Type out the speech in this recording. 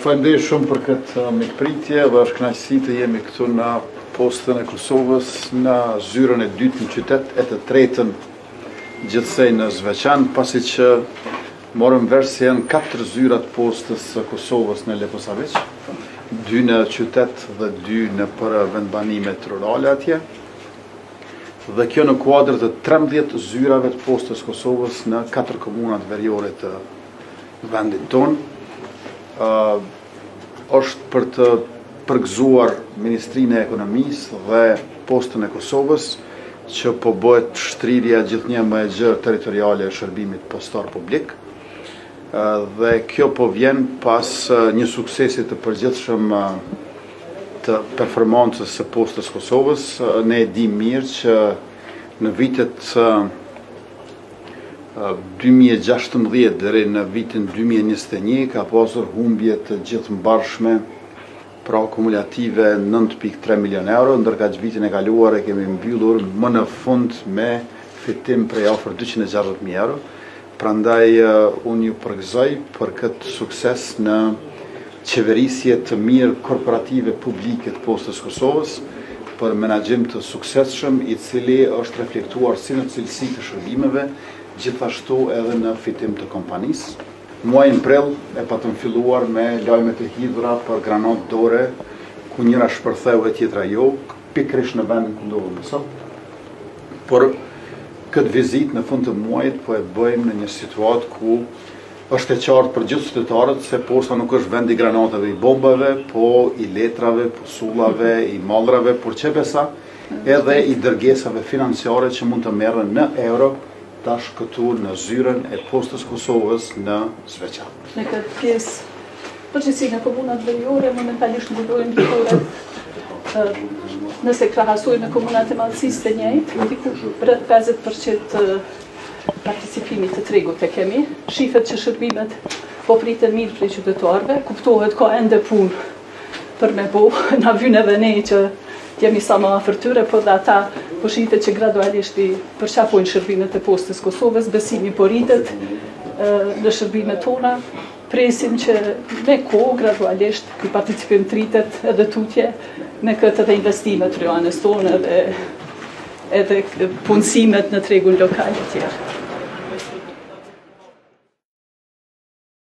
Falenderoj shumë për këtë mikpritje dhe është kënaqësi të jemi këtu në postën e Kosovës, në zyrën e dytë në qytet, e të tretën gjithsej në Zveçan, pasi që morëm vesh se janë 4 zyrat postës së Kosovës në Leposavić, 2 në qytet dhe 2 në për vendbanimet rurale atje. Dhe kjo në kuadër të 13 zyrave të postës Kosovës në 4 komunat veriore të vendit tonë. Është për të përgëzuar Ministrinë e Ekonomisë dhe postën e Kosovës që po bëhet shtrirja gjithnjë më e gjerë territoriale e shërbimit postar publik. Dhe kjo po vjen pas një suksesi të përgjithshëm të performancës së postës Kosovës. Ne e dim mirë që në vitet 2016 deri në vitin 2021 ka pasur humbje të gjithëmbarshme, pra kumulative 9.3 milion euro, ndërka që vitin e kaluar e kemi mbyllur më në fund me fitim prej afër 260.000 euro. Prandaj unë ju përgëzoj për këtë sukses në qeverisje të mirë korporative publike të postës Kosovës, për menaxhim të suksesshëm i cili është reflektuar si në cilësi të shërbimeve, gjithashtu edhe në fitim të kompanisë. Muajin prill e patëm filluar me lajmet e hidhura për granat dore, ku njëra shpërtheu e tjetra jo, pikërisht në vendin ku ndodhem sot. Por këtë vizitë në fund të muajit po e bëjmë në një situatë ku është e qartë për gjithë qytetarët se posta nuk është vend i granatave i bombave, po i letrave, po sullave, i mallrave, por çepesa edhe i dërgesave financiare që mund të merren në euro tash këtu në zyrën e postës Kosovës në Zveçan. Në këtë pjesë përgjithësi nga komunat veriore momentalisht ndodojnë ditore. Nëse krahasojmë me komunat e madhësisë të njëjtë, diku rreth 50% participimit të tregut e kemi. Shifet që shërbimet po priten mirë prej qytetarëve, kuptohet ka ende punë për me bo, na vyn edhe ne që jemi sa më afër tyre, po dhe ata po shitet që gradualisht i përqafojnë shërbimet e postës Kosovës, besimi po rritet në shërbimet tona. Presim që me kohë gradualisht ky participim të rritet edhe tutje me këtë edhe investimet ryanës tonë edhe punësimet në tregun lokal e tjerë.